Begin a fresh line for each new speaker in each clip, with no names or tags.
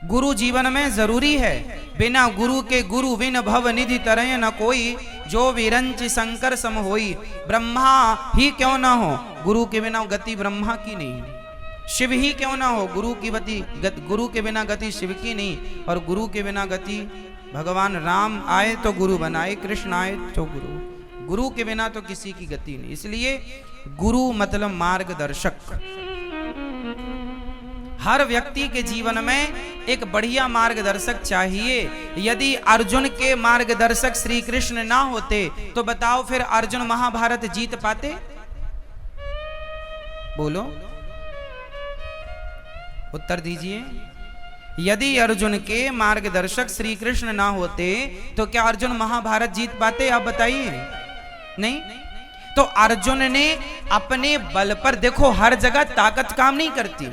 गुरु जीवन में जरूरी है। बिना गुरु के गुरु बिन भव निधि तरय न कोई, जो विरंच शंकर सम होई। ब्रह्मा ही क्यों ना हो, गुरु के बिना गति ब्रह्मा की नहीं। शिव ही क्यों ना हो, गुरु के बिना गति शिव की नहीं। और गुरु के बिना गति भगवान राम आए तो गुरु बनाए, कृष्ण आए तो गुरु के बिना तो किसी की गति नहीं। इसलिए गुरु मतलब मार्गदर्शक। हर व्यक्ति के जीवन में एक बढ़िया मार्गदर्शक चाहिए। यदि अर्जुन के मार्गदर्शक श्री कृष्ण ना होते तो बताओ फिर अर्जुन महाभारत जीत पाते? बोलो, उत्तर दीजिए। यदि अर्जुन के मार्गदर्शक श्री कृष्ण ना होते तो क्या अर्जुन महाभारत जीत पाते? आप बताइए। नहीं। तो अर्जुन ने अपने बल पर, देखो हर जगह ताकत काम नहीं करती।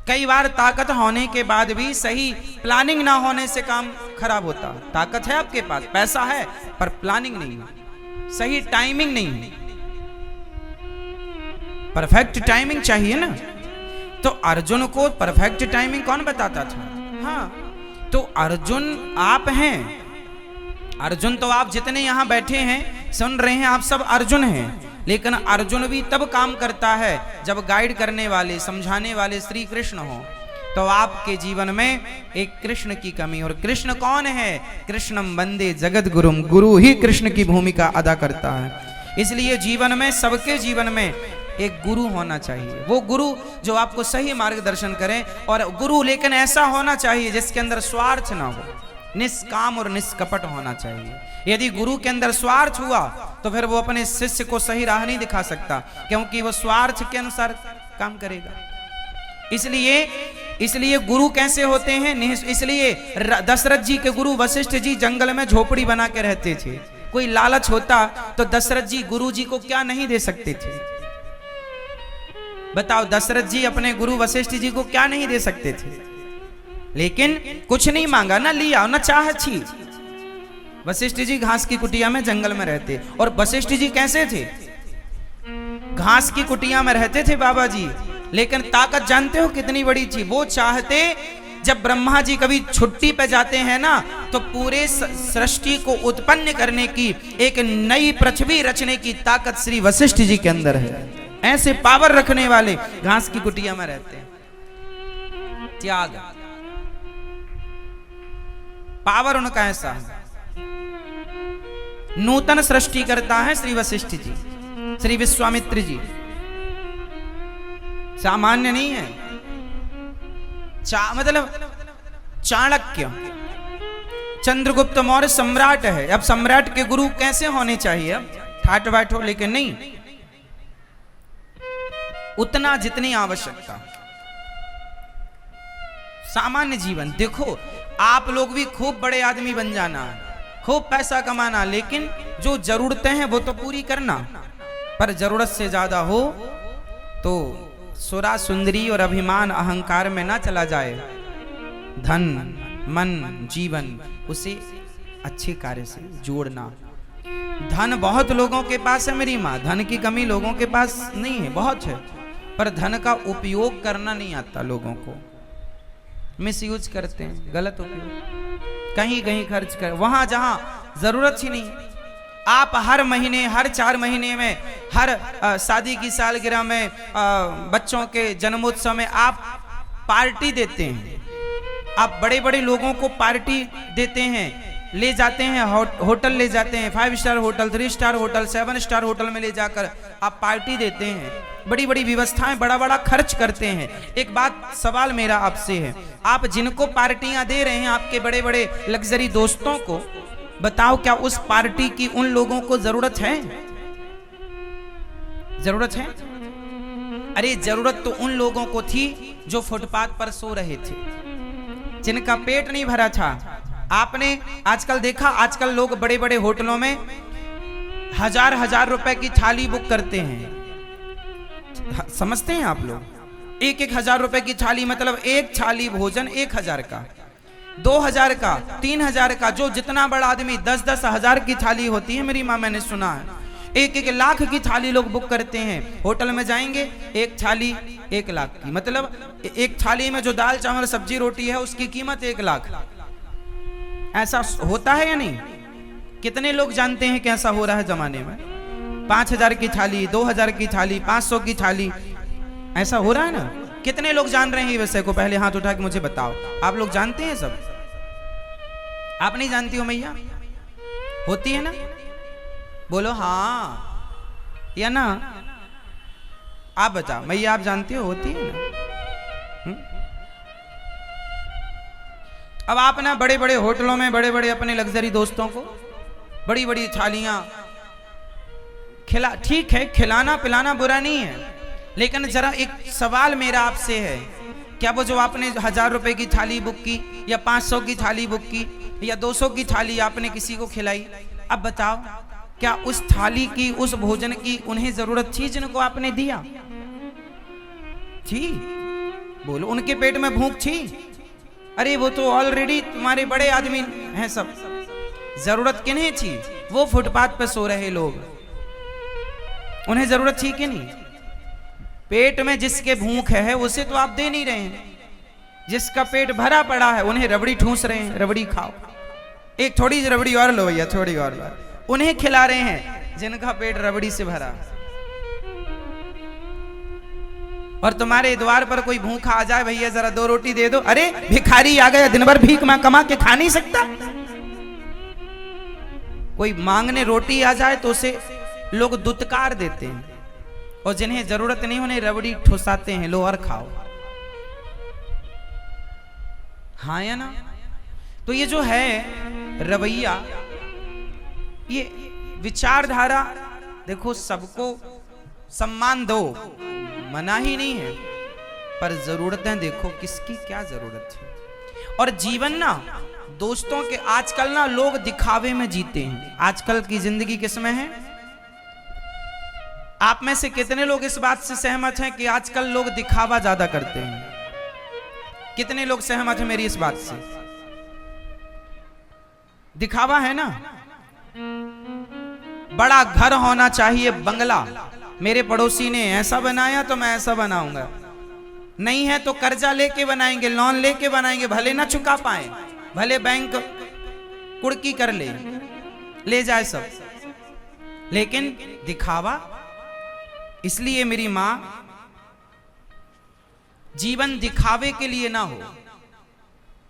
कई बार ताकत होने के बाद भी सही प्लानिंग ना होने से काम खराब होता। ताकत है आपके पास, पैसा है, पर प्लानिंग नहीं है, सही टाइमिंग नहीं है। परफेक्ट टाइमिंग चाहिए ना। तो अर्जुन को परफेक्ट टाइमिंग कौन बताता था? हाँ, तो अर्जुन आप हैं। अर्जुन तो आप जितने यहां बैठे हैं सुन रहे हैं, आप सब अर्जुन हैं। लेकिन अर्जुन भी तब काम करता है जब गाइड करने वाले, समझाने वाले श्री कृष्ण हो। तो आपके जीवन में एक कृष्ण की कमी। और कृष्ण कौन है? कृष्णम वंदे जगत गुरुम, गुरु ही कृष्ण की भूमिका अदा करता है। इसलिए जीवन में, सबके जीवन में एक गुरु होना चाहिए। वो गुरु जो आपको सही मार्गदर्शन करे। और गुरु लेकिन ऐसा होना चाहिए जिसके अंदर स्वार्थ ना हो, निष्काम और निष्कपट होना चाहिए। यदि गुरु के अंदर स्वार्थ हुआ तो फिर वो अपने शिष्य को सही राह नहीं दिखा सकता, क्योंकि वो स्वार्थ के अनुसार काम करेगा। इसलिए गुरु कैसे होते हैं? इसलिए दशरथ जी के गुरु वशिष्ठ जी जंगल में झोपड़ी बना के रहते थे। कोई लालच होता तो दशरथ जी गुरु जी को क्या नहीं दे सकते थे? बताओ, दशरथ जी अपने गुरु वशिष्ठ जी को क्या नहीं दे सकते थे? लेकिन कुछ नहीं मांगा, ना लिया, ना चाह छी। वशिष्ठ जी घास की कुटिया में जंगल में रहते। और वशिष्ठ जी कैसे थे? घास की कुटिया में रहते थे बाबा जी, लेकिन ताकत जानते हो कितनी बड़ी थी? वो चाहते, जब ब्रह्मा जी कभी छुट्टी पे जाते हैं ना, तो पूरे सृष्टि को उत्पन्न करने की, एक नई पृथ्वी रचने की ताकत श्री वशिष्ठ जी के अंदर है। ऐसे पावर रखने वाले घास की कुटिया में रहते हैं। त्याग, पावर उनका ऐसा है। नूतन सृष्टि करता है श्री वशिष्ठ जी, श्री विश्वामित्र जी। सामान्य नहीं है। मतलब चाणक्य, चंद्रगुप्त मौर्य सम्राट है। अब सम्राट के गुरु कैसे होने चाहिए? अब ठाट बाट हो, लेकिन नहीं, उतना जितनी आवश्यकता। सामान्य जीवन देखो, आप लोग भी खूब बड़े आदमी बन जाना, खूब पैसा कमाना, लेकिन जो जरूरतें हैं वो तो पूरी करना। पर जरूरत से ज्यादा हो तो सुरा सुंदरी और अभिमान अहंकार में ना चला जाए। धन, मन, जीवन, उसे अच्छे कार्य से जोड़ना। धन बहुत लोगों के पास है मेरी माँ, धन की कमी लोगों के पास नहीं है, बहुत है। पर धन का उपयोग करना नहीं आता लोगों को। मिसयूज करते हैं, गलत उपयोग, कहीं कहीं खर्च कर, वहां जहां जरूरत ही नहीं। आप हर महीने, हर 4 महीने में, हर शादी की सालगिरह में, बच्चों के जन्मोत्सव में आप पार्टी देते हैं। आप बड़े बड़े लोगों को पार्टी देते हैं, ले जाते हैं, होटल ले जाते हैं, 5 star hotel, 3 star hotel, 7 star hotel में ले जाकर आप पार्टी देते हैं। बड़ी बड़ी व्यवस्थाएं, बड़ा बड़ा खर्च करते हैं। एक बात, सवाल मेरा आपसे है, आप जिनको पार्टियां दे रहे हैं, आपके बड़े बड़े लग्जरी दोस्तों को, बताओ क्या उस पार्टी की उन लोगों को जरूरत है? जरूरत है? अरे जरूरत तो उन लोगों को थी जो फुटपाथ पर सो रहे थे, जिनका पेट नहीं भरा था। आपने आजकल देखा, आजकल लोग बड़े बड़े होटलों में हजार रुपए की थाली बुक करते हैं। समझते हैं आप लोग? 1-1 हजार रुपए की थाली, मतलब एक थाली भोजन 1000 का, 2000 का, 3000 का। जो जितना बड़ा आदमी 10-10 हजार की थाली होती है मेरी माँ, मैंने सुना है। 1-1 लाख की थाली लोग बुक करते हैं। होटल में जाएंगे, एक थाली 1 लाख की, मतलब एक थाली में जो दाल चावल सब्जी रोटी है उसकी कीमत 1 लाख। ऐसा होता है या नहीं? कितने लोग जानते हैं कि ऐसा हो रहा है जमाने में? 5,000 की थाली, 2,000 की थाली, 500 की थाली, ऐसा हो रहा है ना? कितने लोग जान रहे हैं ये विषय को? पहले हाथ उठा के मुझे बताओ। आप लोग जानते हैं सब? आप नहीं जानती हो मैया? होती है ना? बोलो हाँ या ना। आप बताओ मैया, आप जानती हो होती है ना? अब आप ना बड़े बड़े होटलों में बड़े बड़े अपने लग्जरी दोस्तों को बड़ी बड़ी थालियां खिला, ठीक है खिलाना पिलाना बुरा नहीं है, लेकिन जरा एक सवाल मेरा आपसे है, क्या वो जो आपने 1000 रुपए की थाली बुक की या 500 की थाली बुक की या 200 की थाली आपने किसी को खिलाई, अब बताओ क्या उस थाली की उस भोजन की उन्हें जरूरत थी जिनको आपने दिया? थी? बोलो, उनके पेट में भूख थी? अरे वो तो ऑलरेडी तुम्हारे बड़े आदमी हैं सब, जरूरत किन्हें थी? वो फुटपाथ पे सो रहे लोग, उन्हें जरूरत थी कि नहीं? पेट में जिसके भूख है उसे तो आप दे नहीं रहे हैं, जिसका पेट भरा पड़ा है उन्हें रबड़ी ठूस रहे हैं, रबड़ी खाओ, एक थोड़ी रबड़ी और लो भैया, थोड़ी और लो, उन्हें खिला रहे हैं जिनका पेट रबड़ी से भरा। और तुम्हारे द्वार पर कोई भूखा आ जाए, भैया जरा 2 रोटी दे दो, अरे भिखारी आ गया, दिन भर भीख में कमा के खा नहीं सकता। कोई मांगने रोटी आ जाए तो उसे लोग दुत्कार देते हैं, और जिन्हें जरूरत नहीं उन्हें रबड़ी ठुसाते हैं, लो और खाओ। हाँ या ना? तो ये जो है रवैया, ये विचारधारा, देखो सबको सम्मान दो, मना ही नहीं है, पर जरूरतें देखो किसकी क्या जरूरत है। और जीवन ना दोस्तों के, आजकल ना लोग दिखावे में जीते हैं। आजकल की जिंदगी किसमें है? आप में से कितने लोग इस बात से सहमत हैं कि आजकल लोग दिखावा ज्यादा करते हैं? कितने लोग सहमत हैं मेरी इस बात से? दिखावा है ना, बड़ा घर होना चाहिए, बंगला, मेरे पड़ोसी ने ऐसा बनाया तो मैं ऐसा बनाऊंगा, नहीं है तो कर्जा लेके बनाएंगे, लोन लेके बनाएंगे, भले ना चुका पाए, भले बैंक कुड़की कर ले जाए सब, लेकिन दिखावा। इसलिए मेरी मां, जीवन दिखावे के लिए ना हो,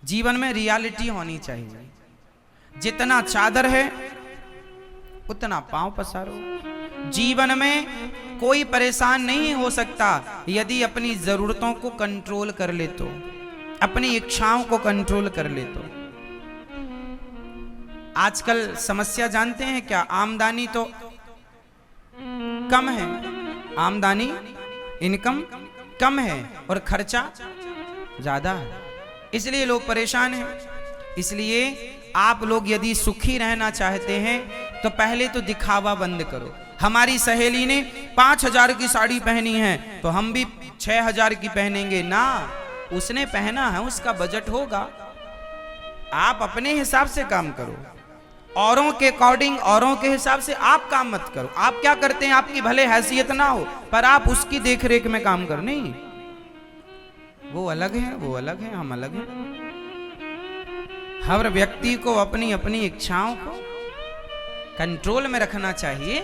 जीवन में रियलिटी होनी चाहिए। जितना चादर है उतना पांव पसारो। जीवन में कोई परेशान नहीं हो सकता यदि अपनी जरूरतों को कंट्रोल कर ले तो, अपनी इच्छाओं को कंट्रोल कर ले तो। आजकल समस्या जानते हैं क्या? आमदनी तो कम है, आमदनी इनकम कम है और खर्चा ज्यादा है, इसलिए लोग परेशान हैं। इसलिए आप लोग यदि सुखी रहना चाहते हैं तो पहले तो दिखावा बंद करो। हमारी सहेली ने 5,000 की साड़ी पहनी है तो हम भी 6,000 की पहनेंगे ना, उसने पहना है, उसका बजट होगा। आप अपने हिसाब से काम करो, औरों के अकॉर्डिंग, औरों के हिसाब से आप काम मत करो। आप क्या करते हैं, आपकी भले हैसियत ना हो पर आप उसकी देखरेख में काम करो। नहीं, वो अलग है, वो अलग है, हम अलग हैं। हर व्यक्ति को अपनी अपनी इच्छाओं को कंट्रोल में रखना चाहिए।